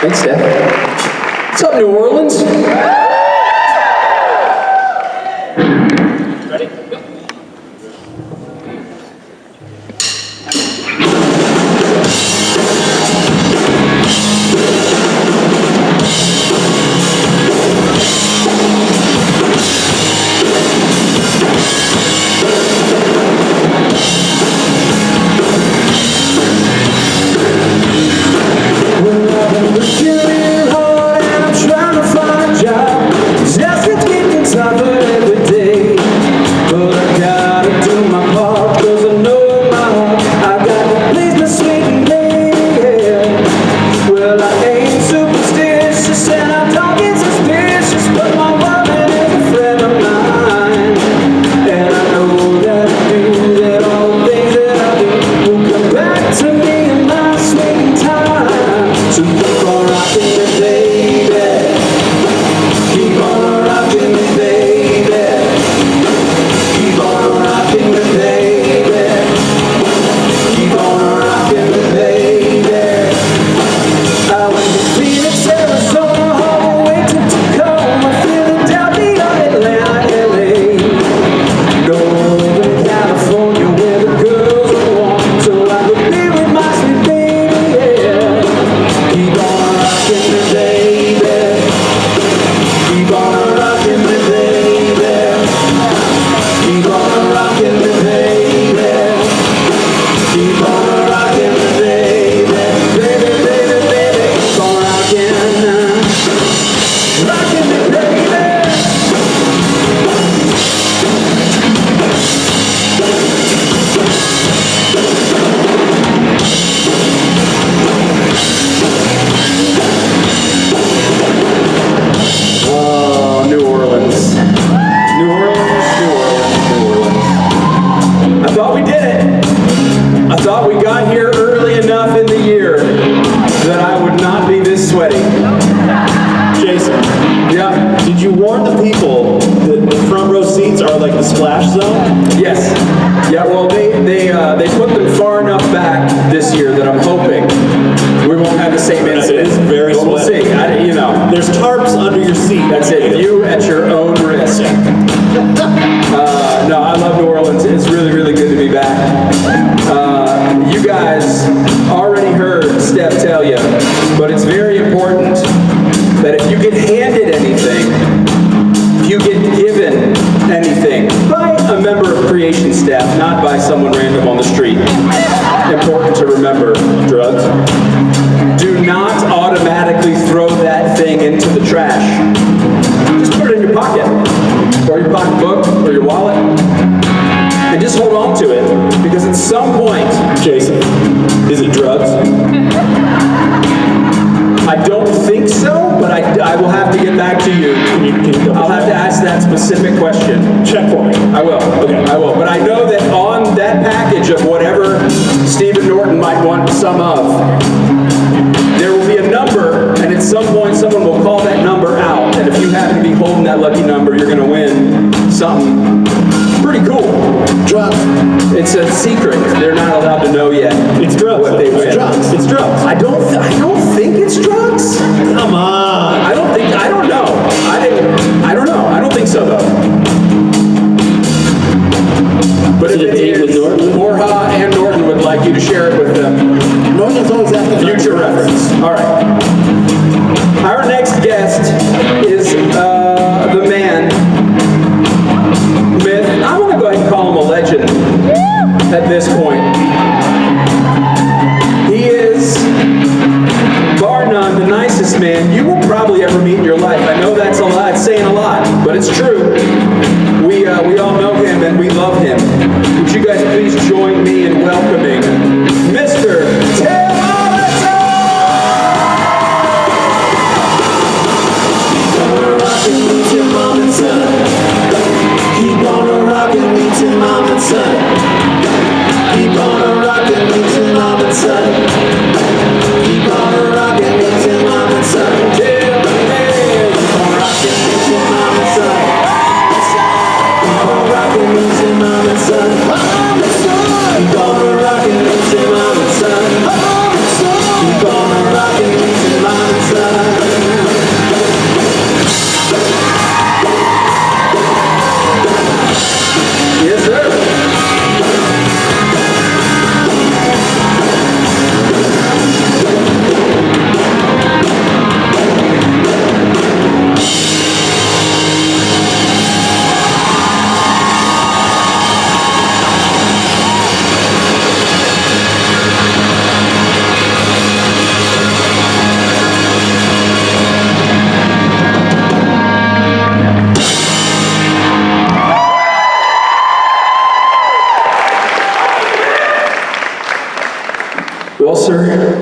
Thanks, Steph. What's up, New Orleans? Ready? Go.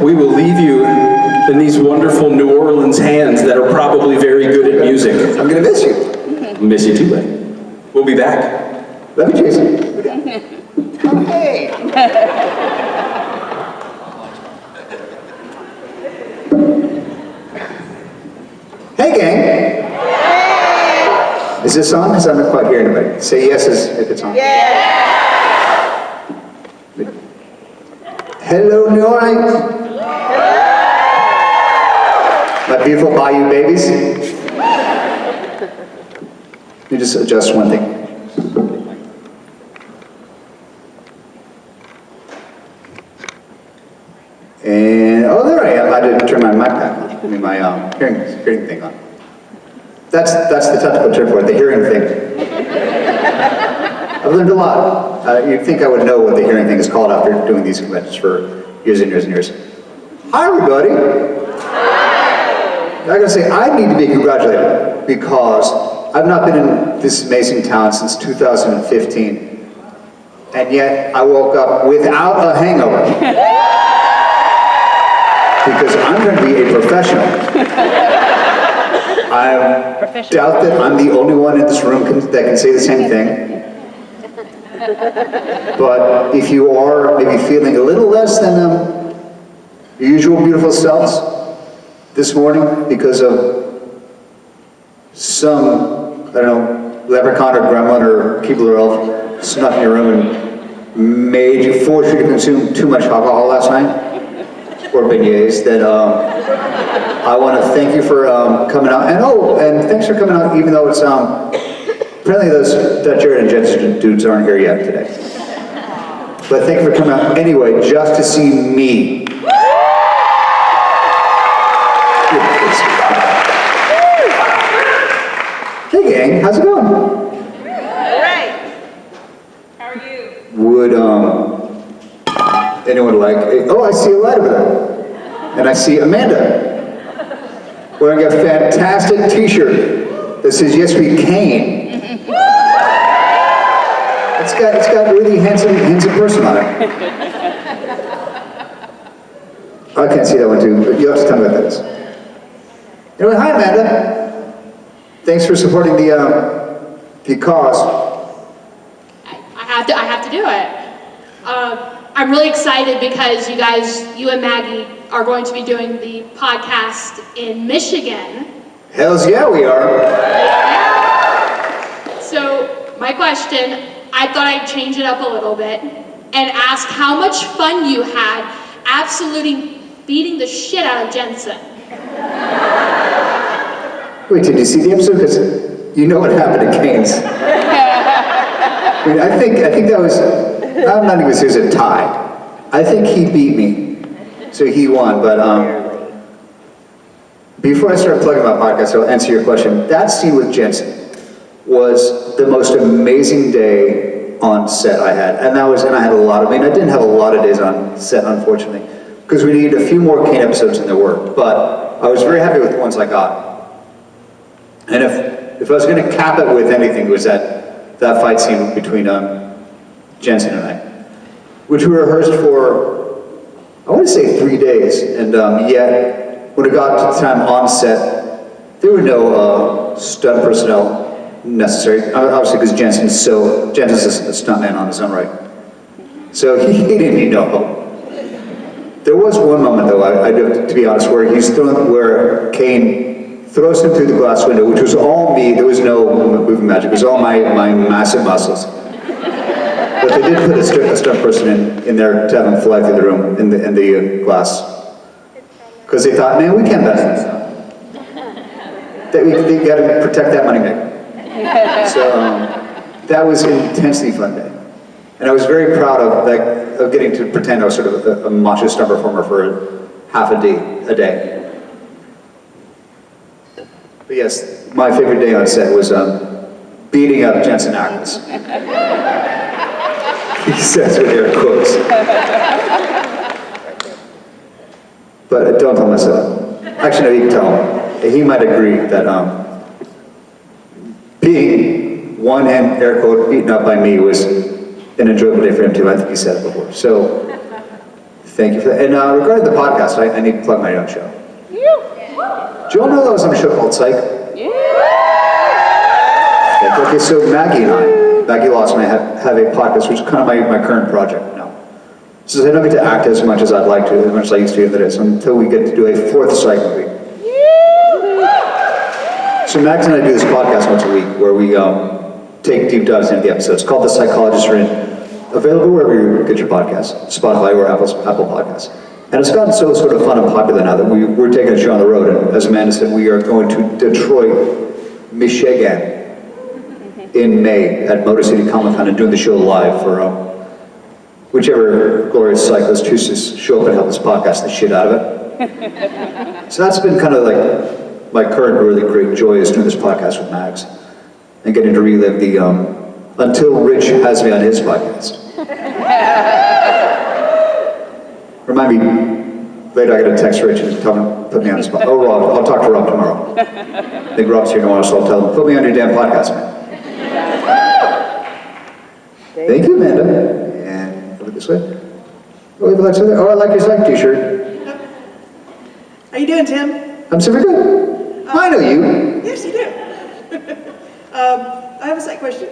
we will leave you in these wonderful New Orleans hands that are probably very good at music. I'm gonna miss you. Miss you too, buddy. We'll be back. Love you, Jason. Okay. Hey, gang. Is this on? Because I'm not quite hearing anybody. Say yes if it's on. Yeah. Hello, New Orleans. My beautiful Bayou babies. Let me just adjust one thing. And, oh, there I am. I didn't turn my mic back on. I mean, my hearing thing on. That's the technical term for it, the hearing thing. I've learned a lot. You'd think I would know what the hearing thing is called after doing these conventions for years and years and years. Hi, everybody. I gotta say, I need to be congratulated because I've not been in this amazing town since 2015, and yet I woke up without a hangover. Because I'm going to be a professional. I doubt that I'm the only one in this room that can say the same thing. But if you are maybe feeling a little less than your usual beautiful selves this morning because of some, I don't know, leprechaun or gremlin or Keebler elf snuck in your room and forced you to consume too much alcohol last night, or beignets, then I want to thank you for coming out. And thanks for coming out, even though it's apparently that Jared and Jensen dudes aren't here yet today. But thank you for coming out anyway, just to see me. Hey gang, how's it going? All right. How are you? Would anyone like? Oh, I see a light over there, and I see Amanda wearing a fantastic T-shirt that says "Yes, we Kane." It's got a really handsome person on it. I can't see that one too, but you'll have to tell me what that is. Anyway, hi Amanda. Thanks for supporting the cause. I have to do it. I'm really excited because you and Maggie are going to be doing the podcast in Michigan. Hells yeah, we are. So my question, I thought I'd change it up a little bit and ask how much fun you had absolutely beating the shit out of Jensen. Wait, did you see the episode? Because you know what happened to Kane's. I mean, I think that was, I'm not even serious, a tie. I think he beat me, so he won. But before I start plugging my podcast, I'll answer your question. That scene with Jensen was the most amazing day on set I had, and I had a lot of. I mean, I didn't have a lot of days on set, unfortunately, because we needed a few more Kane episodes than there were. But I was very happy with the ones I got. And if I was going to cap it with anything, it was that fight scene between Jensen and I, which we rehearsed for, I want to say 3 days, and yet when it got to the time on set, there were no stunt personnel necessary, obviously because Jensen's a stuntman on his own right. So he didn't need no help. There was one moment though, I do have to be honest, where Kane throws him through the glass window, which was all me. There was no movie magic. It was all my massive muscles. But they did put a stunt person in there to have him fly through the room in the glass, because they thought, man, we can't mess this up. They got to protect that money maker. So that was an intensely fun day, and I was very proud of getting to pretend I was sort of a macho stunt performer for half a day. But yes, my favorite day on set was beating up Jensen Ackles. He says with air quotes. But don't tell myself. Actually, no, you can tell him. He might agree that being one hand air quote beaten up by me was an enjoyable day for him too. I think he said it before. So Thank you for that. And regarding the podcast, I need to plug my own show. Do you all know that I was on a show called Psych? Okay, so Maggie Lawson and I have a podcast, which is kind of my current project now. So I don't get to act as much as I'd like to, as much as I used to do this, until we get to do a 4th Psych movie. So Max and I do this podcast once a week where we take deep dives into the episodes. It's called The Psychologists Are In. Available wherever you get your podcasts, Spotify or Apple Podcasts. And it's gotten so sort of fun and popular now that we're taking a show on the road. And as Amanda said, we are going to Detroit, Michigan in May at Motor City Comic-Con and doing the show live for whichever glorious cyclist chooses to show up and help us podcast the shit out of it. So that's been kind of like my current really great joy is doing this podcast with Max and getting to relive the until Rich has me on his podcast. Remind me, later I got to text Rich and tell him, put me on the spot. Oh, Rob, I'll talk to Rob tomorrow. I think Rob's here tomorrow, so I'll tell him, put me on your damn podcast, man. Thank you, Amanda. And look this way. Oh, I like your Psych t-shirt. How you doing, Tim? I'm super good. I know you. Yes, you do. I have a Psych question.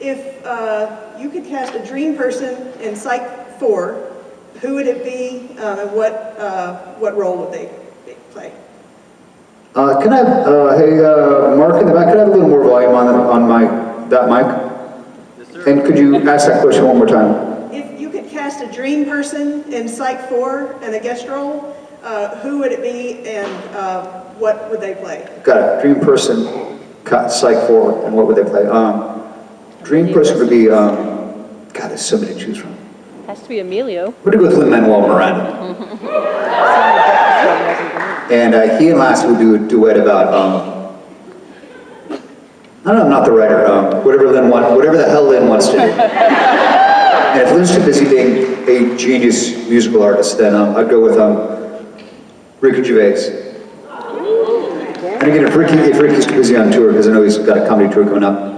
If you could cast a dream person in Psych 4, who would it be, and what role would they play? Can I have, hey, Mark in the back, can I have a little more volume on that mic? Yes, sir. And could you ask that question one more time? If you could cast a dream person in Psych 4 and a guest role, who would it be and what would they play? Got it. Dream person, Psych 4, and what would they play? Dream person would be, God, there's so many to choose from. Has to be Emilio. We're gonna go with Lin-Manuel Miranda. And he and Lassie would do a duet about, I don't know, I'm not the writer, whatever the hell Lin wants to do. And if Lin's too busy being a genius musical artist, then I'd go with Ricky Gervais. And again, if Ricky's too busy on tour, because I know he's got a comedy tour coming up.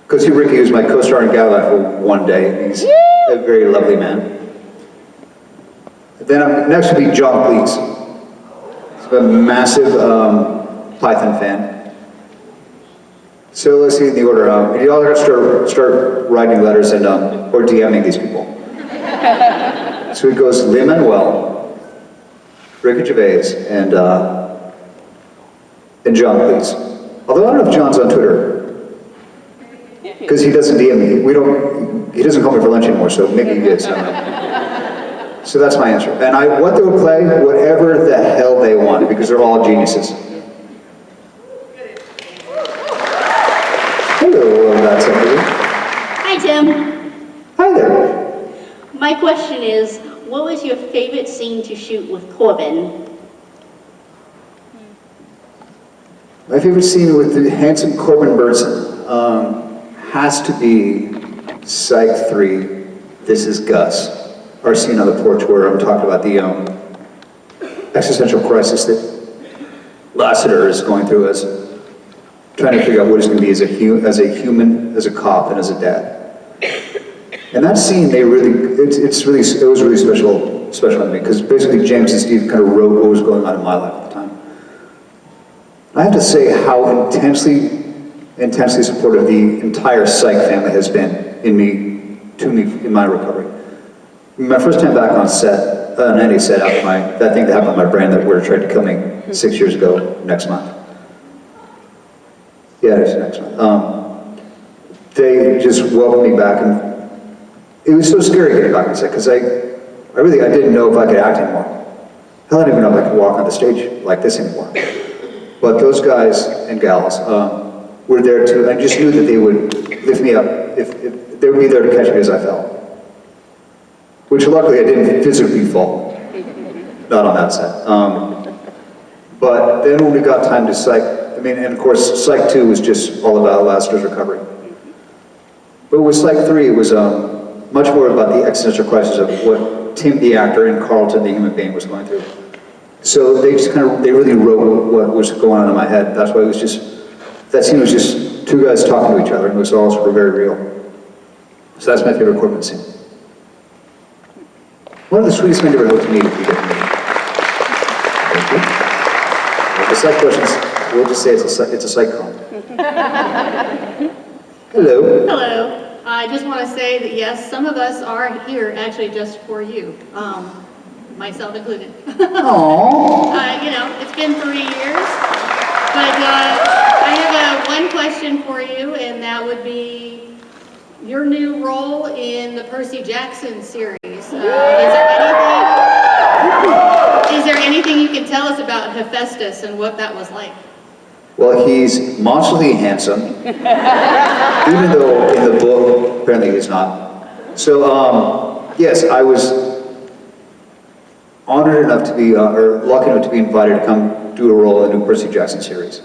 Because Ricky was my co-star in Galavant for one day, and he's a very lovely man. Then next would be John Cleese. He's a massive Python fan. So let's see in the order. You all got to start writing letters and or DMing these people. So it goes Lin-Manuel, Ricky Gervais, and John Cleese. Although I don't know if John's on Twitter. Because he doesn't DM me. He doesn't call me for lunch anymore, so maybe he is. So that's my answer. And what they would play, whatever the hell they want, because they're all geniuses. Hello, that's somebody. Hi, Tim. Hi there. My question is, what was your favorite scene to shoot with Corbin? My favorite scene with the handsome Corbin Burnson has to be Psych 3, This Is Gus. Our scene on the porch where I'm talking about the existential crisis that Lassiter is going through as trying to figure out what he's going to be as a human, as a cop, and as a dad. And that scene, it was really special to me because basically James and Steve kind of wrote what was going on in my life at the time. I have to say how intensely supportive the entire Psych family has been in my recovery. My first time back on set, on any set after that thing that happened on my brain that were tried to kill me 6 years ago next month. Yeah, it's next month. They just welcomed me back, and it was so scary getting back on set because I didn't know if I could act anymore. Hell, I didn't even know if I could walk on the stage like this anymore. But those guys and gals were there too. I just knew that they would lift me up if they would be there to catch me as I fell. Which luckily I didn't physically fall. Not on that set. But then when we got time to Psych, and of course Psych 2 was just all about Lassiter's recovery. But with Psych 3 it was much more about the existential crisis of what Tim the actor and Carlton the human being was going through. So they really wrote what was going on in my head. That's why that scene was just two guys talking to each other, and it was all sort of very real. So that's my favorite Corbin scene. One of the sweetest men you ever hope to meet if you get to meet him. Thank you. The psych questions, we'll just say it's a psych con. Hello. Hello. I just want to say that yes, some of us are here actually just for you, myself included. Aww. You know, it's been 3 years, but I have one question for you, and that would be your new role in the Percy Jackson series. Is there anything you can tell us about Hephaestus and what that was like? Well, he's monstrously handsome, even though in the book, apparently he's not. So, yes, I was honored enough to be, or lucky enough to be invited to come do a role in the new Percy Jackson series.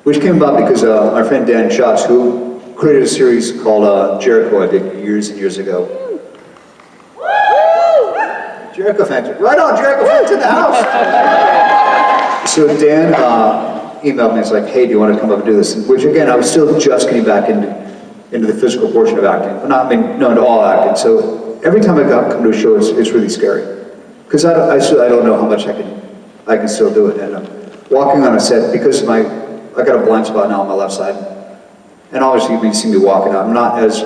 Which came about because my friend Dan Schatz, who created a series called Jericho, I did years and years ago. Jericho fans, right on, Jericho fans in the house! So Dan emailed me, he's like, hey, do you want to come up and do this? Which again, I was still just getting back into the physical portion of acting, but not, no, into all acting. So every time I come to a show, it's really scary. Because I don't know how much I can still do it. And walking on a set, because I got a blind spot now on my left side, and obviously you see me walking out, I'm not as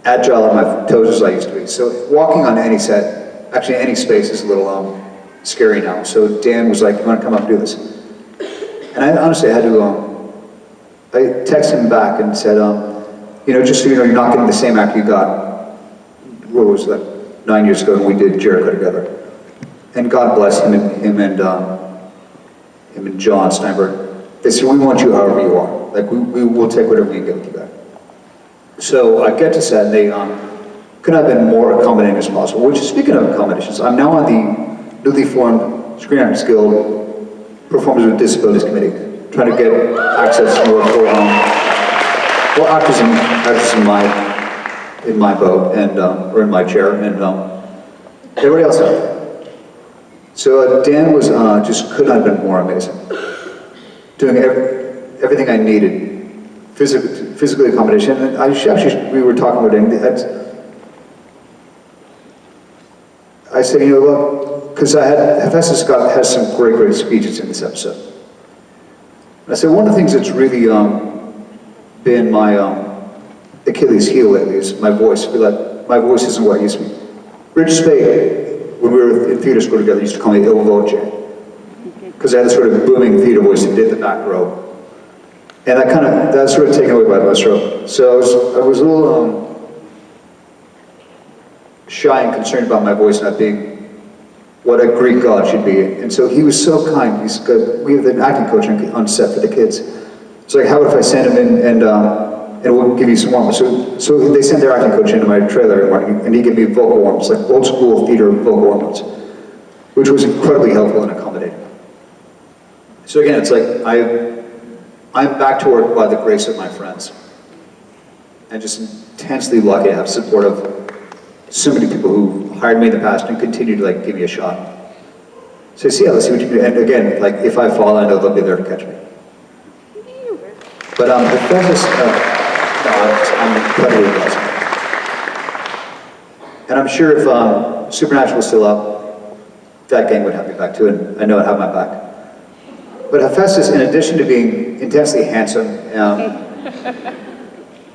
agile on my toes as I used to be. So walking on any set, actually any space is a little scary now. So Dan was like, you want to come up and do this? And I honestly had to, I texted him back and said, you know, just so you know, you're not getting the same actor you got, what was that, 9 years ago when we did Jericho together. And God bless him and John Steinberg. They said, we want you however you are. Like, we will take whatever we can get with you back. So I get to set, and they could have been more accommodating as possible. Which, speaking of accommodations, I'm now on the newly formed Screen Actors Guild Performers with Disabilities Committee, trying to get access more for actors in my boat and or in my chair and everybody else out there. So Dan was just could not have been more amazing, doing everything I needed, physically accommodation. And we were talking about it. I said, you know, look, because Hephaestus has some great speeches in this episode. I said, one of the things that's really been my Achilles heel lately is my voice. My voice isn't what it used to be. Rich Spade, when we were in theater school together, used to call me Il Voce, because I had this sort of booming theater voice that did the back row. And that's sort of taken away by my stroke. So I was a little shy and concerned about my voice not being what a Greek god should be. And so he was so kind. He's good. We have an acting coach on set for the kids. It's like, how about if I send him in and we'll give you some warm-ups. So they sent their acting coach into my trailer and he gave me vocal warm-ups, like old school theater vocal warm-ups, which was incredibly helpful and accommodating. So again, it's like, I'm back to work by the grace of my friends. And just intensely lucky to have support of so many people who hired me in the past and continue to give me a shot. So let's see what you can do. And again, if I fall, I know they'll be there to catch me. But Hephaestus, I'm incredibly blessed. And I'm sure if Supernatural was still up, that gang would have me back too, and I know I'd have my back. But Hephaestus, in addition to being intensely handsome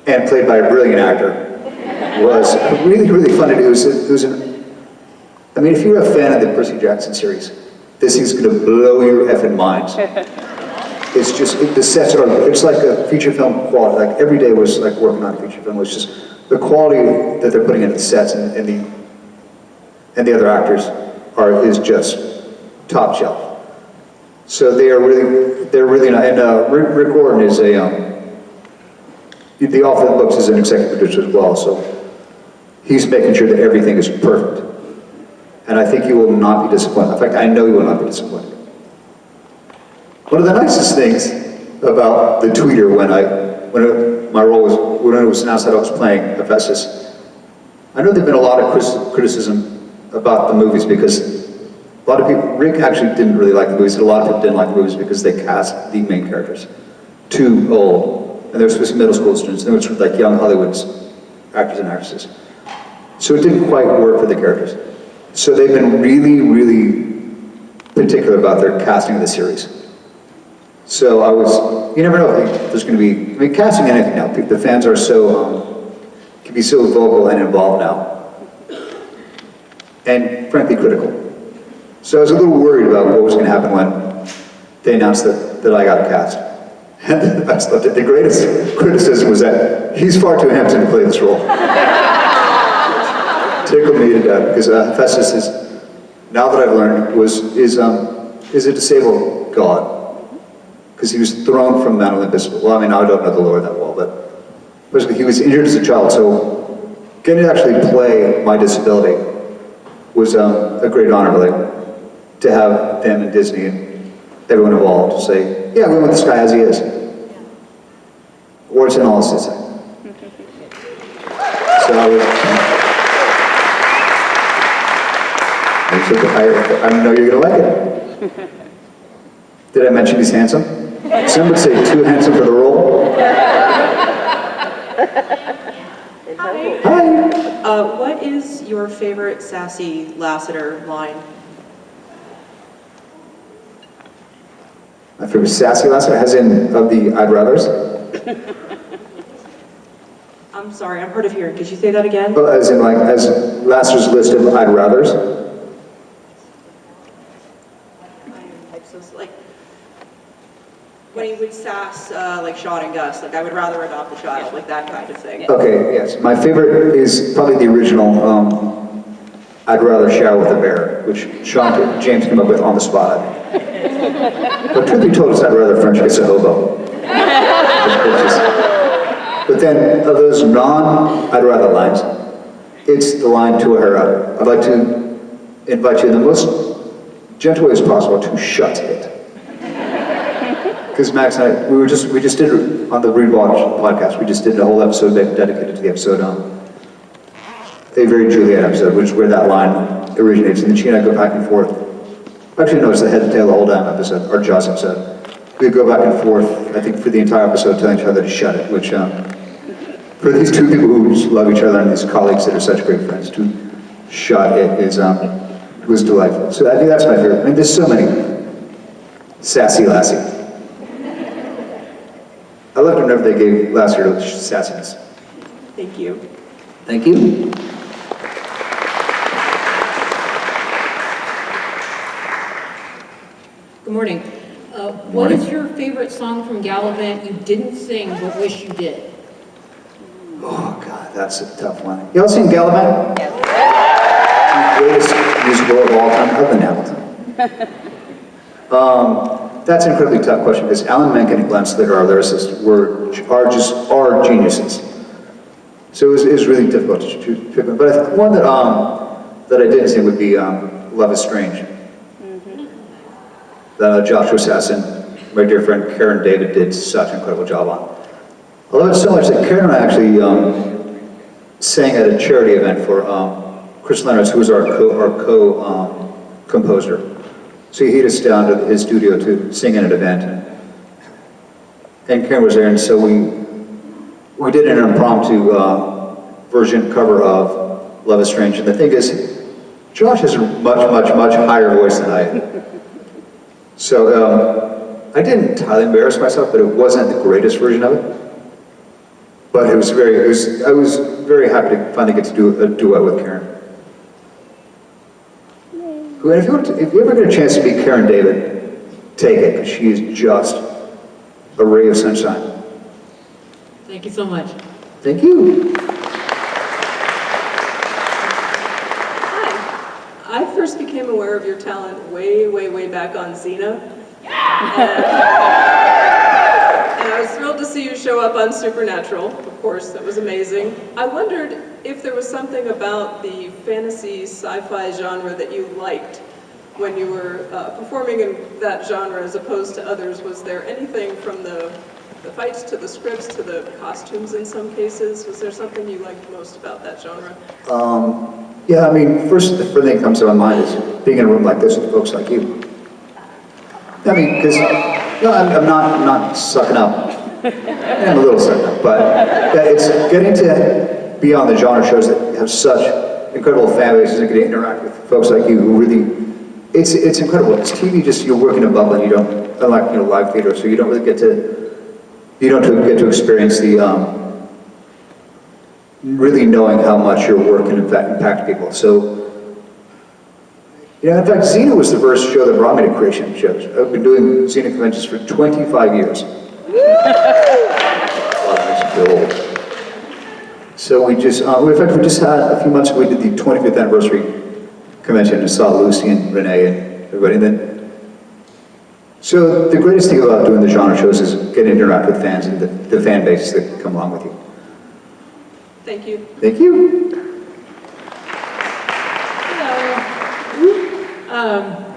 and played by a brilliant actor, was really fun to do. I mean, if you're a fan of the Percy Jackson series, this is going to blow your effing minds. It's just, the sets it's like a feature film quality. Like every day was like working on a feature film. It's just the quality that they're putting into the sets and the other actors is just top shelf. So they're really not. And Rick Gordon is the author of the books is an executive producer as well. So he's making sure that everything is perfect. And I think you will not be disappointed. In fact, I know you will not be disappointed. One of the nicest things about the tweeter when it was announced that I was playing Hephaestus, I know there've been a lot of criticism about the movies because a lot of people, Rick actually didn't really like the movies, and a lot of people didn't like the movies because they cast the main characters too old. And they were supposed to be middle school students, and they were sort of like young Hollywood actors and actresses. So it didn't quite work for the characters. So they've been really, really particular about their casting of the series. So you never know if there's going to be, I mean, casting anything now, the fans are so, can be so vocal and involved now. And frankly critical. So I was a little worried about what was going to happen when they announced that I got cast. And the best of it, the greatest criticism was that he's far too handsome to play this role. Tickled me to death, because Hephaestus is, now that I've learned, is a disabled god. Because he was thrown from Mount Olympus. Well, I mean, I don't know the lore that well, but basically he was injured as a child, so getting to actually play my disability was a great honor, really, to have them and Disney and everyone involved say, yeah, we want this guy as he is. Words and all, to say. So I know you're going to like it. Did I mention he's handsome? Some would say too handsome for the role. Hi. What is your favorite sassy Lassiter line? My favorite sassy Lassiter, as in of the I'd Rathers? I'm sorry, I'm hard of hearing. Could you say that again? Oh, as in like, as Lassiter's list of I'd Rathers? Like, when he would sass, like Shot and Gus, like I would rather adopt a child, like that kind of thing. Okay, yes. My favorite is probably the original, I'd rather shower with a bear, which James came up with on the spot. But truth be told, I'd rather French kiss a hobo. But then, of those I'd rather lines, it's the line to her, I'd like to invite you in the most gentle way as possible to shut it. Because Max and I, we just did it on the Rewatch podcast, we just did a whole episode dedicated to the episode, a very Juliet episode, which is where that line originates, and then she and I go back and forth. Actually, no, it's the head and tail the whole damn episode, or Joss episode. We go back and forth, I think, for the entire episode, telling each other to shut it, which, for these two people who just love each other and these colleagues that are such great friends, to shut it is, was delightful. So I think that's my favorite. I mean, there's so many sassy Lassie. I loved whenever they gave Lassiter sassiness. Thank you. Thank you. Good morning. What Morning. is your favorite song from Galavant you didn't sing but wish you did? Oh, God, that's a tough one. Y'all seen Galavant? Yes. The greatest musical of all time, other than Hamilton. That's an incredibly tough question, because Alan Menken and Glenn Slater, our lyricists, are geniuses. So it was really difficult to pick one. But I think one that I didn't sing would be Love is Strange. That Joshua Sasson, my dear friend Karen David, did such an incredible job on. I love it so much that Karen and I actually sang at a charity event for Chris Leonard, who was our co-composer. So he had us down to his studio to sing at an event, and Karen was there, and so we did an impromptu version cover of Love is Strange. And the thing is, Josh has a much higher voice than I do. So I didn't entirely embarrass myself, but it wasn't the greatest version of it. But I was very happy to finally get to do a duet with Karen. Who, and if you ever get a chance to meet Karen David, take it, because she is just a ray of sunshine. Thank you so much. Thank you. Hi. I first became aware of your talent way back on Xena. And I was thrilled to see you show up on Supernatural. Of course, that was amazing. I wondered if there was something about the fantasy sci-fi genre that you liked when you were performing in that genre as opposed to others. Was there anything from the fights to the scripts to the costumes in some cases? Was there something you liked most about that genre? Yeah, I mean, first, the first thing that comes to my mind is being in a room like this with folks like you. I mean, because I'm not sucking up. I'm a little sucking up, but it's getting to be on the genre shows that have such incredible fan bases and get to interact with folks like you who really, it's incredible. It's TV, just you're working a bubble and you don't, unlike live theater, so you don't really get to experience the really knowing how much your work can impact people. So, in fact, Xena was the first show that brought me to creation shows. I've been doing Xena conventions for 25 years. Wow, that makes me feel old. So we just, in fact, we just had, a few months ago, we did the 25th anniversary convention and saw Lucy and Renee and everybody. And then, so the greatest thing about doing the genre shows is getting to interact with fans and the fan base that come along with you. Thank you. Thank you.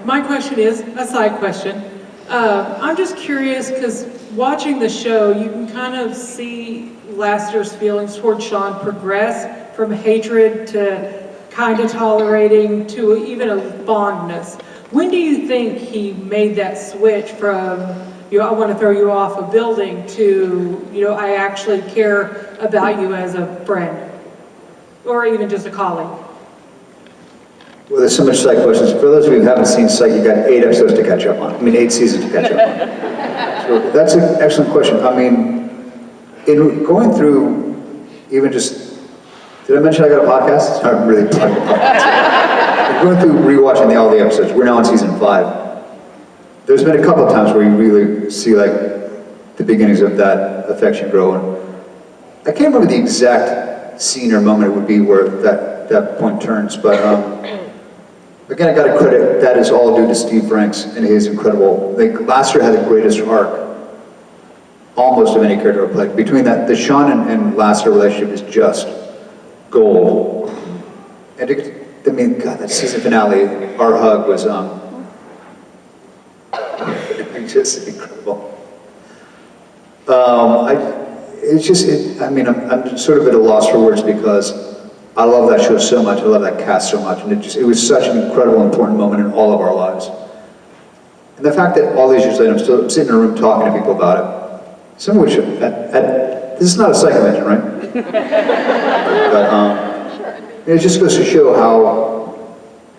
My question is a side question. I'm just curious because watching the show, you can kind of see Lassiter's feelings towards Sean progress from hatred to kind of tolerating to even a fondness. When do you think he made that switch from, I want to throw you off a building to, I actually care about you as a friend or even just a colleague? Well, there's so much Psych questions. For those of you who haven't seen Psych, you've got 8 episodes to catch up on. 8 seasons to catch up on. So that's an excellent question. In going through, even just, did I mention I got a podcast? It's not really talking about podcast. Going through rewatching all the episodes, we're now on season 5. There's been a couple of times where you really see the beginnings of that affection grow. And I can't remember the exact scene or moment it would be where that point turns, but again, I got to credit, that is all due to Steve Franks and his incredible, Lassiter had the greatest arc, almost of any character I played. Between that, the Sean and Lassiter relationship is just gold. And God, that season finale, our hug was just incredible. I'm sort of at a loss for words because I love that show so much, I love that cast so much, and it was such an incredible, important moment in all of our lives. And the fact that all these years later, I'm still sitting in a room talking to people about it, some of which, this is not a Psych convention, right? But it just goes to show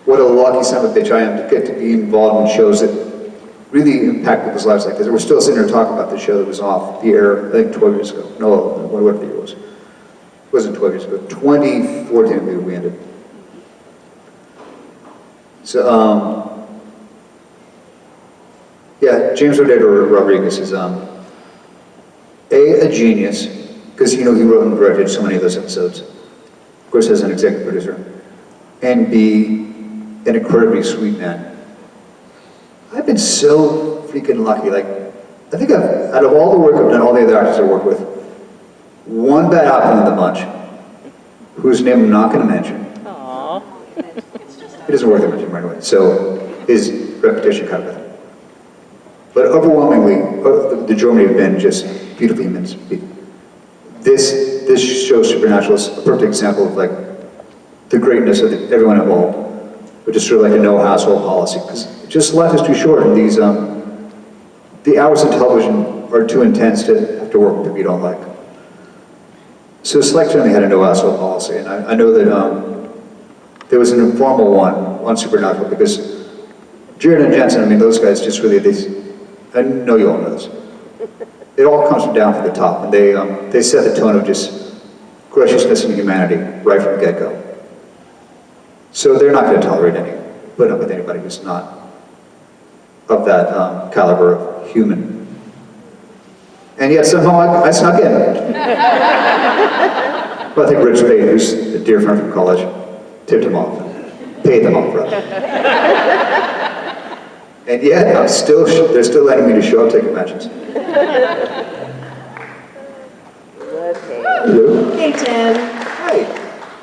what a lucky son of a bitch I am to get to be involved in shows that really impact people's lives like this. We're still sitting here talking about the show that was off the air, I think 12 years ago. No, whatever the year was. It wasn't 12 years ago, 2014 we ended. So, James Rodriguez is a genius, because he wrote and directed so many of those episodes. Of course, as an executive producer. And B, an incredibly sweet man. I've been so freaking lucky. I think out of all the work I've done, all the other actors I've worked with, one bad apple in the bunch, whose name I'm not going to mention. Aww. It isn't worth it mentioning right away. So his reputation cut with him. But overwhelmingly, the majority have been just beautiful humans. This show, Supernatural, is a perfect example of the greatness of everyone involved, but just sort of a no-hassle policy. Because just life is too short, and the hours of television are too intense to have to work with people you don't like. So Select certainly had a no-hassle policy, and I know that there was an informal one on Supernatural, because Jared and Jensen, those guys just really, I know you all know this. It all comes from down from the top, and they set the tone of just graciousness and humanity right from the get-go. So they're not going to put up with anybody who's not of that caliber of human. And yet somehow I snuck in. Well, I think Rich Spade, who's a dear friend from college, tipped him off, paid them off, rather. And yet they're still letting me to show up to conventions. Hello. Hey, Tim. Hi.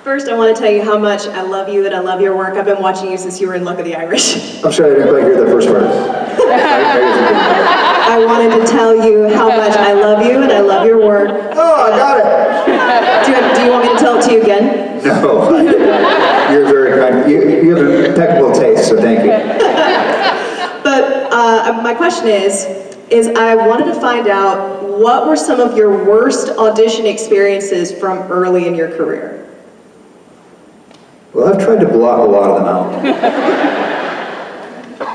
First, I want to tell you how much I love you and I love your work. I've been watching you since you were in Luck of the Irish. I'm sorry, I didn't quite hear that first part. I wanted to tell you how much I love you and I love your work. Oh, I got it. Do you want me to tell it to you again? No. You're very kind. You have an impeccable taste, so thank you. But my question is I wanted to find out what were some of your worst audition experiences from early in your career? Well, I've tried to block a lot of them out.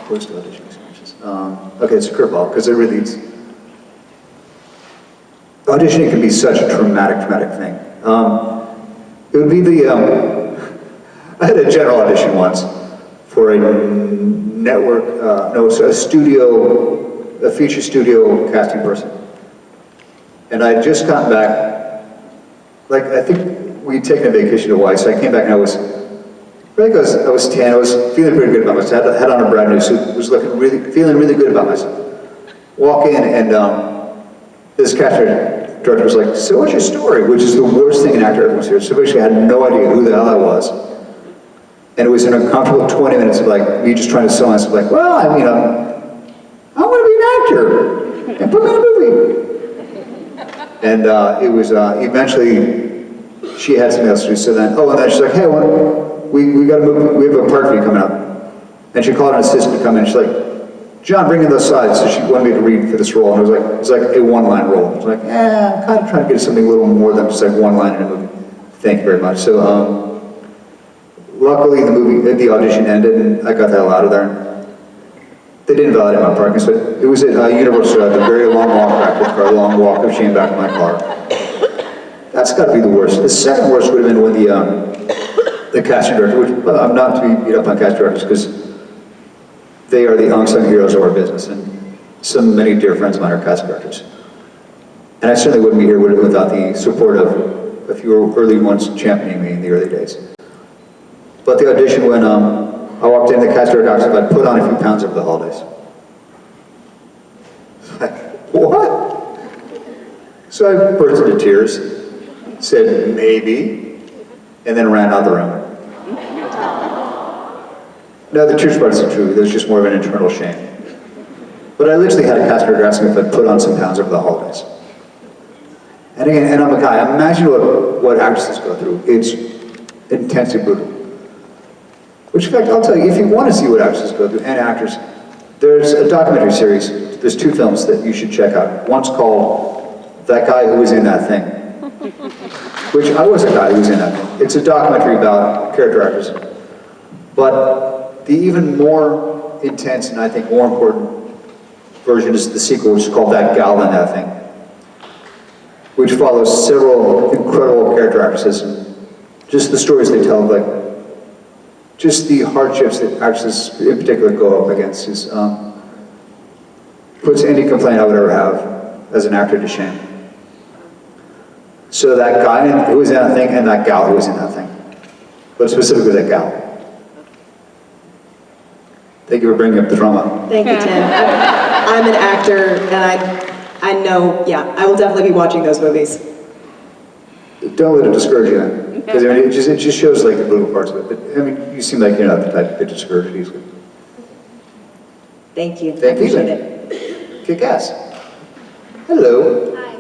Worst audition experiences. Okay, it's a curveball, because auditioning can be such a traumatic thing. It would be I had a general audition once for a network, a feature studio casting person. And I had just gotten back, I think we'd taken a vacation to Hawaii, so I came back and I was tan, I was feeling pretty good about myself. I had on a brand new suit, was feeling really good about myself. Walk in and this casting director was like, so what's your story? Which is the worst thing an actor ever wants to hear. So basically I had no idea who the hell I was. And it was an uncomfortable 20 minutes of me just trying to sell myself, well, I want to be an actor, and put me in a movie. And it was, eventually, she had something else to do, so then, and then she's like, hey, we got a movie, we have a part for you coming up. And she called an assistant to come in, she's like, John, bring in those slides. So she wanted me to read for this role, and it was like a one-line role. I was like, I'm kind of trying to get something a little more than just one line in a movie. Thank you very much. So, luckily the audition ended, and I got the hell out of there. They didn't validate my parking, so it was at Universal, I had a very long walk back with car, long walk of shame back in my car. That's got to be the worst. The second worst would have been when the casting director, which I'm not to be beat up on casting directors because they are the unsung heroes of our business, and many dear friends of mine are casting directors. And I certainly wouldn't be here without the support of a few early ones championing me in the early days. But the audition, when I walked in, the casting director asked if I'd put on a few pounds over the holidays. What? So I burst into tears, said maybe, and then ran out of the room. No, the tears part isn't true. There's just more of an internal shame. But I literally had a casting director ask me if I'd put on some pounds over the holidays. And again, and I'm a guy. Imagine what actresses go through. It's intensely brutal. Which, in fact, I'll tell you, if you want to see what actresses go through, and actors, there's a documentary series, there's 2 films that you should check out. One's called That Guy Who Was in That Thing, which I was a guy who was in that thing. It's a documentary about character actors. But the even more intense, and I think more important version is the sequel, which is called That Gal in That Thing, which follows several incredible character actresses, and just the stories they tell, just the hardships that actresses in particular go up against puts any complaint I would ever have as an actor to shame. So that guy who was in that thing and that gal who was in that thing, but specifically that gal. Thank you for bringing up the drama. Thank you, Tim. I'm an actor, and I know, I will definitely be watching those movies. Don't let it discourage you then. Because it just shows the brutal parts of it. But you seem like you're not the type to get discouraged easily. Thank you. Thank I appreciate you. it. Kick ass. Hello. Hi.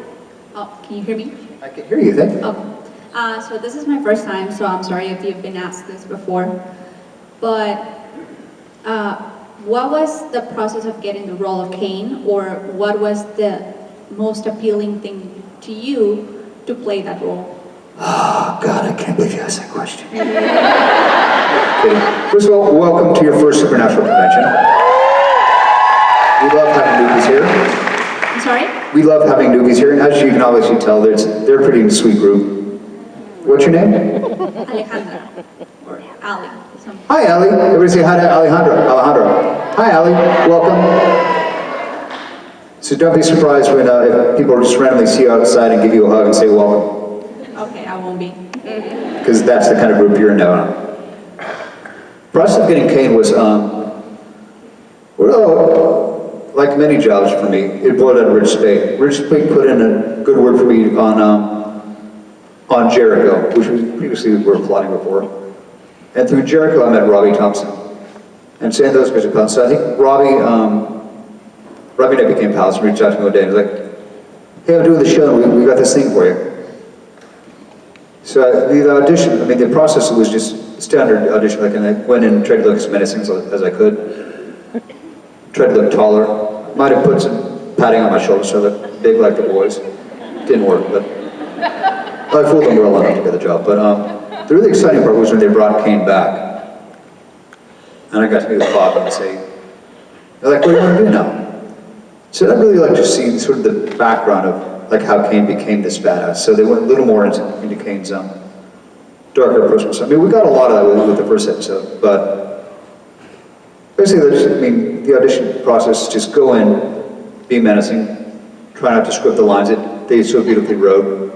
Oh, can you hear me? I can hear you, thank you. Okay. So this is my first time, so I'm sorry if you've been asked this before. But what was the process of getting the role of Kane, or what was the most appealing thing to you to play that role? Oh, God, I can't believe you asked that question. First of all, welcome to your first Supernatural convention. We love having newbies here. I'm sorry? We love having newbies here, and as you can obviously tell, they're a pretty sweet group. What's your name? Alejandra. Or Ali. Hi, Ali. Everybody say hi to Alejandra. Hi, Ali. Welcome. So don't be surprised when if people just randomly see you outside and give you a hug and say welcome. Okay, I won't be. Because that's the kind of group you're in now. The process of getting Kane was, like many jobs for me, it boiled down to Rich Spade. Rich Spade put in a good word for me on Jericho, which was previously we were plotting before. And through Jericho, I met Robbie Thompson. And saying those guys are pals. So I think Robbie and I became pals and reached out to me one day and was like, hey, I'm doing the show and we got this thing for you. So the audition, the process was just standard audition, and I went in and tried to look as menacing as I could. Tried to look taller. Might have put some padding on my shoulders so I looked big like the boys. Didn't work, but I fooled them well enough to get the job. But The really exciting part was when they brought Kane back. And I got to meet with Bob and say, they're like, what do you want to do now? So I'd really like to see sort of the background of like how Kane became this badass. So they went a little more into Kane's darker personal side. I mean, we got a lot of that with the first episode, but basically, the audition process is just go in, be menacing, try not to script the lines that they so beautifully wrote.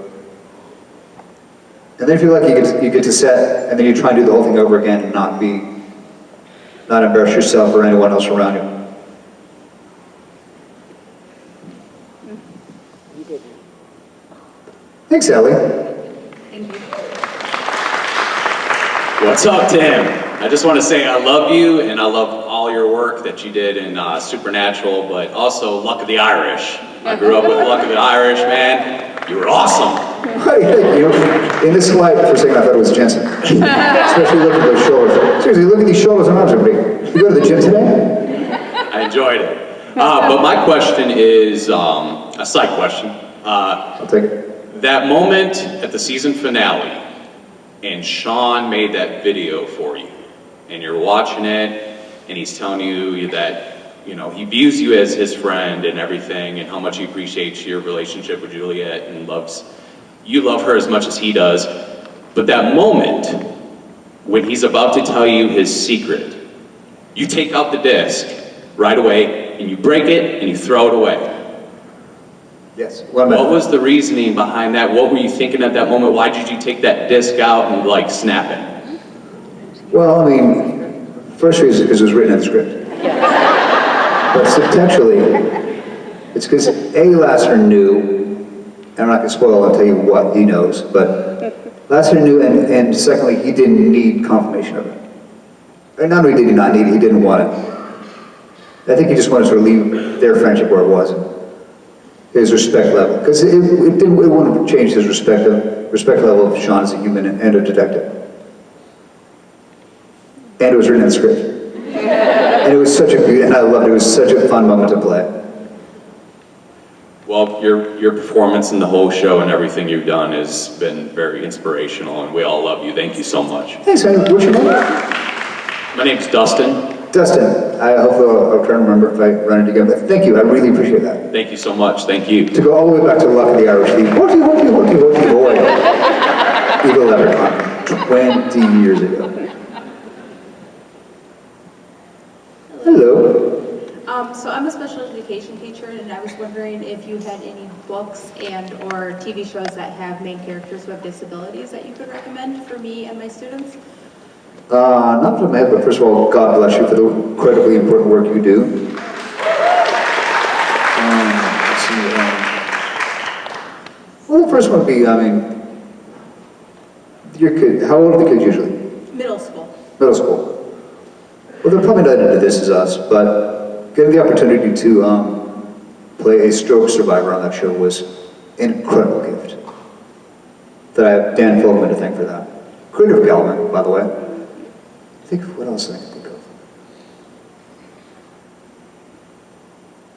And then if you're lucky, you get to set, and then you try and do the whole thing over again and not embarrass yourself or anyone else around you. Thanks, Ellie. What's up, Tim? I just want to say I love you, and I love all your work that you did in Supernatural, but also Luck of the Irish. I grew up with Luck of the Irish, man. You were awesome. In this light, for a second, I thought it was Jensen. Especially look at those shoulders. Seriously, look at these shoulders and arms, everybody. You go to the gym today? I enjoyed it. But my question is a psych question. I'll take it. That moment at the season finale, and Sean made that video for you, and you're watching it, and he's telling you that, you know, he views you as his friend and everything, and how much he appreciates your relationship with Juliet, and you love her as much as he does. But that moment, when he's about to tell you his secret, you take out the disc right away, and you break it, and you throw it away. Yes. What was the reasoning behind that? What were you thinking at that moment? Why did you take that disc out and like snap it? Well, I mean, first reason is because it was written in the script. But substantially, it's because Lassiter knew, and I'm not going to spoil, I'll tell you what he knows, but Lassiter knew, and secondly, he didn't need confirmation of it. And not only did he not need it, he didn't want it. I think he just wanted to leave their friendship where it was. His respect level, because it wouldn't have changed his respect level of Sean as a human and a detective. And it was written in the script. And it was such a beauty, and I loved it. It was such a fun moment to play. Well, your performance in the whole show and everything you've done has been very inspirational, and we all love you. Thank you so much. Thanks, man. What's your name? My name's Dustin. Dustin. Hopefully I'll try to remember if I run it again. But thank you. I really appreciate that. Thank you so much. Thank you. To go all the way back to Luck of the Irish, the hooky boy. Evil Leprechaun. 20 years ago. Hello. So I'm a special education teacher, and I was wondering if you had any books and or TV shows that have main characters who have disabilities that you could recommend for me and my students? Not from my head, but first of all, God bless you for the incredibly important work you do. Let's see. Well, the first one would be, I mean, your kid, how old are the kids usually? Middle school. Middle school. Well, they're probably not into This Is Us, but getting the opportunity to play a stroke survivor on that show was an incredible gift. That I have Dan Philbin to thank for that. Creator of Galavant, by the way. Think of what else I can think of.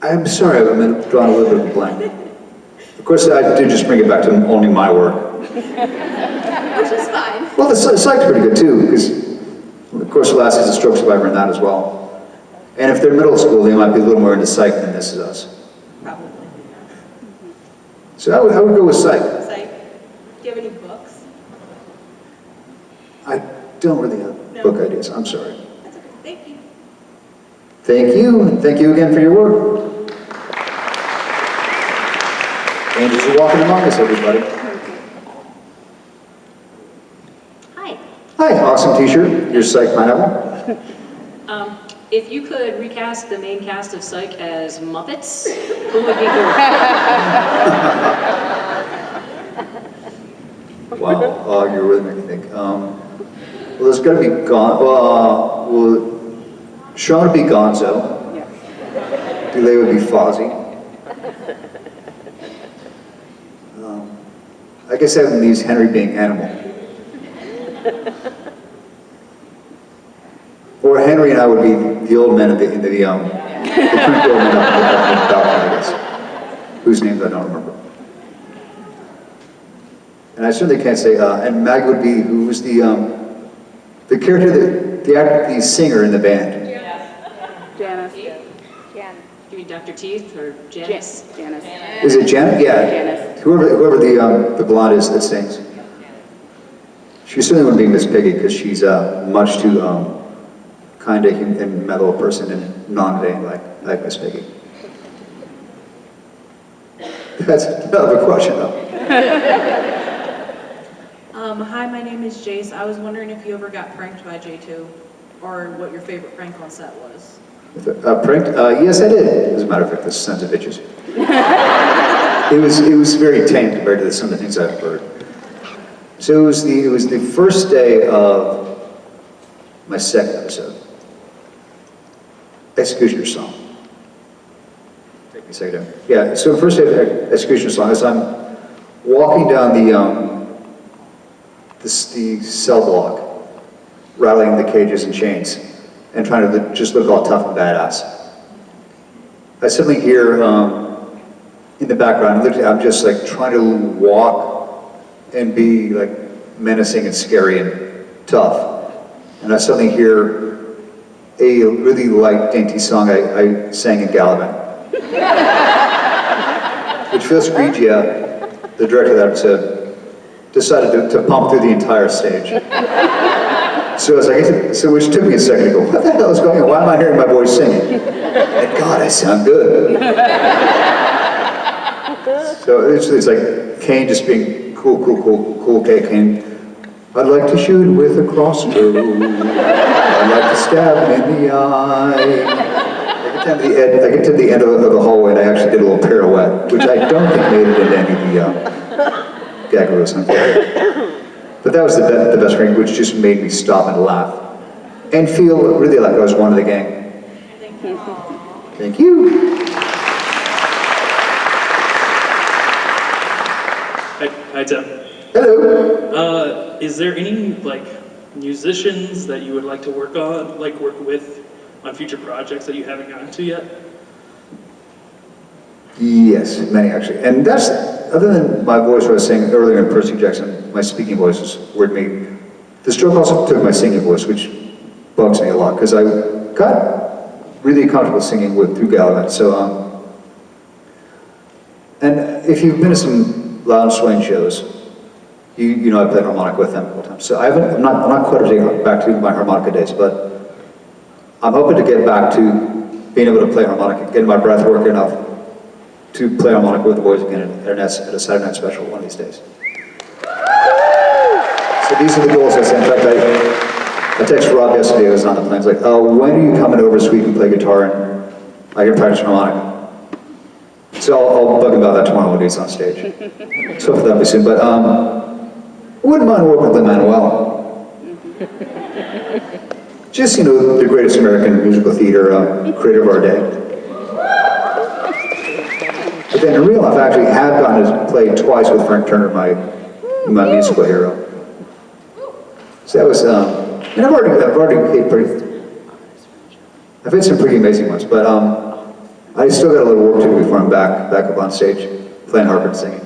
I'm sorry, I'm drawing a little bit of a blank. Of course, I did just bring it back to only my work. Which is fine. Well, the Psych's pretty good too, because of course Lass is a stroke survivor in that as well. And if they're middle school, they might be a little more into Psych than This Is Us. Probably. So I would go with Psych. Psych. Do you have any books? I don't really have book ideas, I'm sorry. That's okay. Thank you. Thank you, and thank you again for your work. Angels are walking among us, everybody. Hi. Hi, awesome t-shirt. Your Psych pineapple. If you could recast the main cast of Psych as Muppets, who would be who? Wow, you really make me think. Well, there's got to be Sean would be Gonzo. Yeah. Delay would be Fozzie. I guess that leaves Henry being Animal. Or Henry and I would be the old men of the creepy old men of the balcony, I guess. Whose names I don't remember. and I certainly can't say, and Mag would be, who was the character, the actor, the singer in the band. Janice. You mean Dr. Teeth or Janice? Janice. Is it Janet? Yeah. Janice. Whoever the blonde is that sings. She certainly wouldn't be Miss Piggy because she's much too kind of and mellow person and non-vain like Miss Piggy. That's another question though. Hi, my name is Jace. I was wondering if you ever got pranked by J2 or what your favorite prank on set was. Pranked? Yes, I did. As a matter of fact, the sons of bitches. It was very tame compared to some of the things I've heard. So it was the first day of my second episode. Executioner Song. Take me a second. Yeah. So the first day of Executioner Song, as I'm walking down the cell block, rattling the cages and chains, and trying to just look all tough and badass. I suddenly hear in the background, I'm just like trying to walk and be like menacing and scary and tough. And I suddenly hear a really light, dainty song I sang in Galavant. Which Phil Screegia, the director of that episode, decided to pump through the entire stage. So which took me a second to go, what the hell is going on? Why am I hearing my voice singing? And God, I sound good. So it's like Kane just being cool, okay, Kane. I'd like to shoot with a crossbow. I'd like to stab him in the eye. I get to the end of the hallway and I actually did a little pirouette, which I don't think made it into any of the gaggaroos, unfortunately. But that was the best prank, which just made me stop and laugh. And feel really like I was one of the gang. Thank you. Thank you. Hi Tim. Hello. Is there any musicians that you would like to work with on future projects that you haven't gotten to yet? Yes, many actually. And that's, other than my voice, what I was saying earlier in Percy Jackson, my speaking voice is weird to me. The stroke also took my singing voice, which bugs me a lot, because I got really comfortable singing through Galavant. So, and if you've been to some Lounge Swain shows, you know I played harmonica with them a couple times. So I'm not quite back to my harmonica days, but I'm hoping to get back to being able to play harmonica, getting my breath working enough to play harmonica with the boys again at a Saturday night special one of these days. So these are the goals I set. In fact, I texted Rob yesterday, I was on the plane, I was like, when are you coming over so we can play guitar and I can practice harmonica? So I'll bug him about that tomorrow when he's on stage. So hopefully that'll be soon, but I wouldn't mind working with Lin-Manuel. Just, the greatest American musical theater creator of our day. But then in real life, I actually have gotten to play twice with Frank Turner, my musical hero. So that was, and I've had some pretty amazing ones, but I still got a little work to do before I'm back up on stage, playing harp and singing.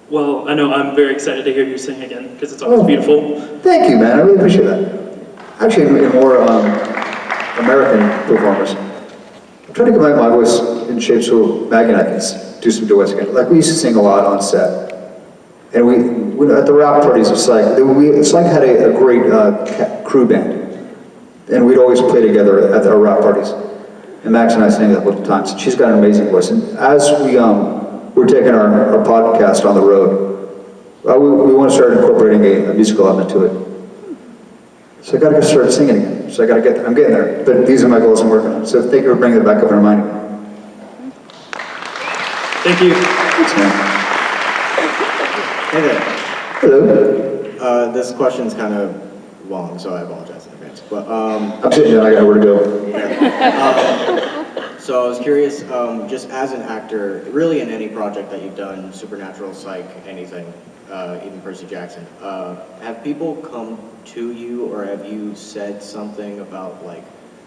Well, I know I'm very excited to hear you sing again, because it's always beautiful. Thank you, man, I really appreciate that. Actually, in more American performers, I'm trying to get my voice in shape so Maggie and I can do some duets again. Like we used to sing a lot on set. And we at the rap parties of Psych, Psych had a great crew band. And we'd always play together at our rap parties. And Max and I sang that multiple times. And she's got an amazing voice. And as we're taking our podcast on the road, we want to start incorporating a musical element to it. So I got to start singing again. So I'm getting there. But these are my goals I'm working on. So thank you for bringing it back up and reminding me. Thank you. Thanks, man. Hey there. Hello. This question's kind of long, so I apologize in advance. But I'm sitting down, I got nowhere to go. So I was curious, just as an actor, really in any project that you've done, Supernatural, Psych, anything, even Percy Jackson, have people come to you or have you said something about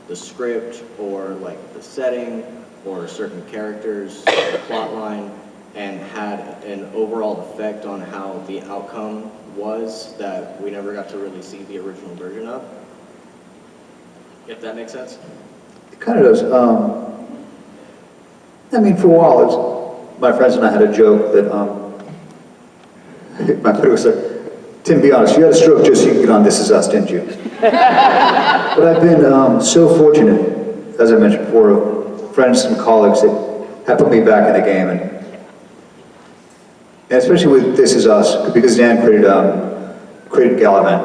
the script or the setting or certain characters, the plot line, and had an overall effect on how the outcome was that we never got to really see the original version of. If that makes sense? It kind of does. I mean, for a while, my friends and I had a joke that my buddy was like, Tim, be honest, you had a stroke just so you could get on This Is Us, didn't you? But I've been so fortunate, as I mentioned before, of friends and colleagues that have put me back in the game, and especially with This Is Us, because Dan created Galavant.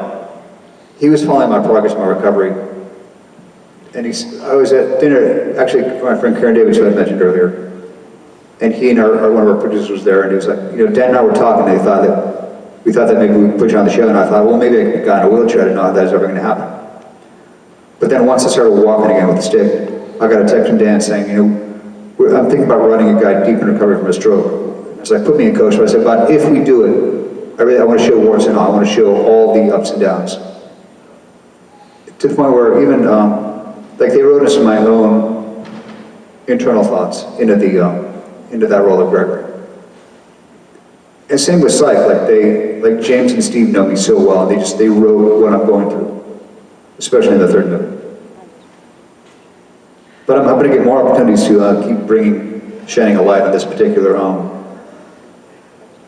He was following my progress, my recovery, and I was at dinner, actually, with my friend Karen Davis, who I mentioned earlier, and he and one of our producers was there, and he was like, you know, Dan and I were talking, and we thought that maybe we could put you on the show, and I thought, well, maybe I got in a wheelchair, I didn't know how that was ever going to happen. But then once I started walking again with the stick, I got a text from Dan saying, you know, I'm thinking about running a guy deep in recovery from a stroke. I was like, put me in coach, but I said, but if we do it, I want to show warts and all, I want to show all the ups and downs. To the point where even, like they wrote us my own internal thoughts into that role of Gregory. And same with Psych, like James and Steve know me so well, and they wrote what I'm going through, especially in the third movie. But I'm hoping to get more opportunities to keep shining a light on this particular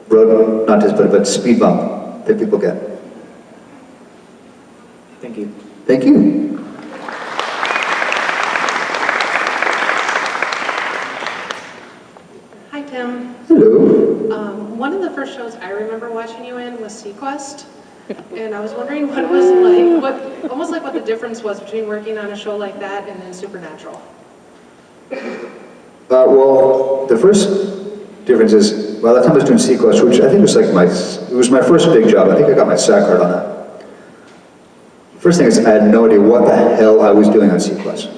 road, not just, but speed bump that people get. Thank you. Thank you. Hi, Tim. Hello. One of the first shows I remember watching you in was Sequest, and I was wondering what it was like, almost like what the difference was between working on a show like that and then Supernatural. Well, the first difference is, by the time I was doing Sequest, which I think was it was my first big job. I think I got my SAG card on that. First thing is, I had no idea what the hell I was doing on Sequest.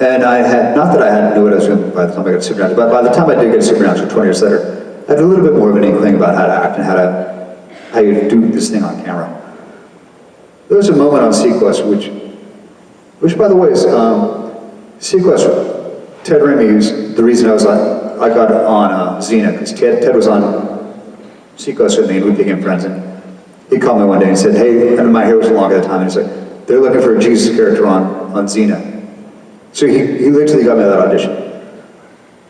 And not that I hadn't knew what I was doing by the time I got to Supernatural, but by the time I did get to Supernatural 20 years later, I had a little bit more of an inkling about how to act and how you do this thing on camera. There was a moment on Sequest, which by the way is, Sequest, Ted Raimi is the reason I got on Xena, because Ted was on Sequest with me and we became friends, and he called me one day and said, hey, and my hair was long at the time, and he's like, they're looking for a Jesus character on Xena. So he literally got me that audition.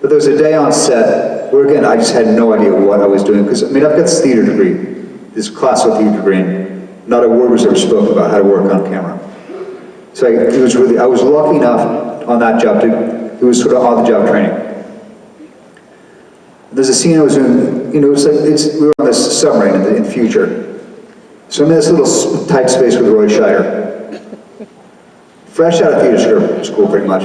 But there was a day on set where, again, I just had no idea what I was doing, because, I mean, I've got this theater degree, this classical theater degree, and not a word was ever spoken about how to work on camera. So I was lucky enough on that job it was sort of on-the-job training. There's a scene I was doing, you know, we were on this submarine in the future. So I'm in this little tight space with Roy Scheider. Fresh out of theater school, pretty much.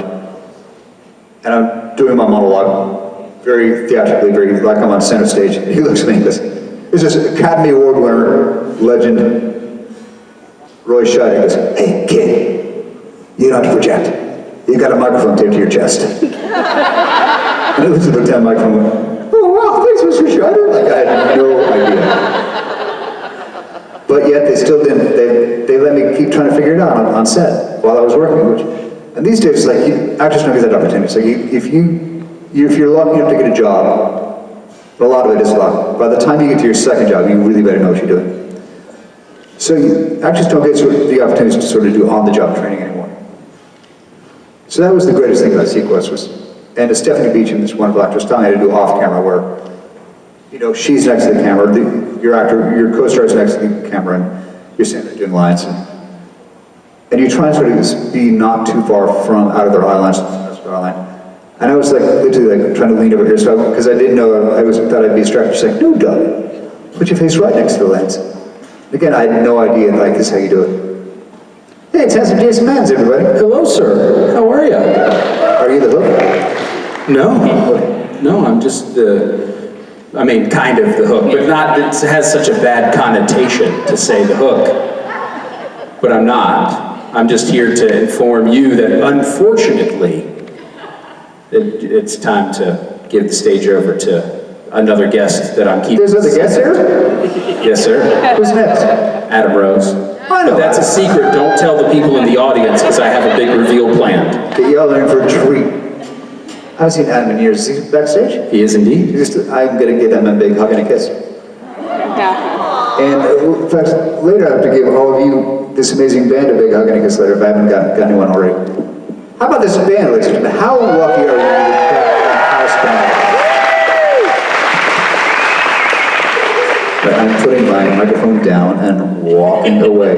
And I'm doing my monologue, very theatrically, very like I'm on center stage. And he looks at me and goes, this is Academy Award winner, legend, Roy Scheider. He goes, hey, kid, you don't have to project. You got a microphone taped to your chest. And I looked at the microphone and went, oh, wow, thanks, Mr. Scheider. Like, I had no idea. But yet they still didn't, they let me keep trying to figure it out on set while I was working, and these days, like, actors don't get that opportunity. It's like, if you're lucky enough to get a job, but a lot of it is luck. By the time you get to your second job, you really better know what you're doing. So actors don't get the opportunities to sort of do on-the-job training anymore. So that was the greatest thing about Sequest and Stephanie Beacham, this wonderful actress, taught me how to do off-camera where, you know, she's next to the camera, your co-star is next to the camera, and you're sitting there doing lines, and you try and sort of be not too far out of their eye line, and I was like literally like trying to lean over here, because I didn't know thought I'd be distracted. She's like, no, Doug, put your face right next to the lens. Again, I had no idea like this is how you do it. Hey, it's handsome Jason Mans, everybody. Hello, sir. How are you? Are you the hook? No, I'm just kind of the hook, but not, it has such a bad connotation to say the hook. But I'm not. I'm just here to inform you that unfortunately, it's time to give the stage over to another guest that I'm keeping. There's other guests here? Yes, sir. Who's next? Adam Rose. I know. But that's a secret. Don't tell the people in the audience because I have a big reveal planned. Get y'all in for a treat. I haven't seen Adam in years. Is he backstage? He is indeed. I'm gonna give him a big hug and a kiss. And in fact, later I have to give all of you, this amazing band, a big hug and a kiss later if I haven't got anyone already. How about this band, ladies and gentlemen? How lucky are you to have a house band? But I'm putting my microphone down and walking away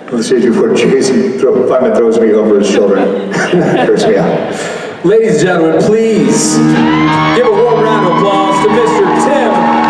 from the stage before Jason finally throws me over his shoulder and hurts me out. Ladies and gentlemen, please give a warm round of applause to Mr. Tim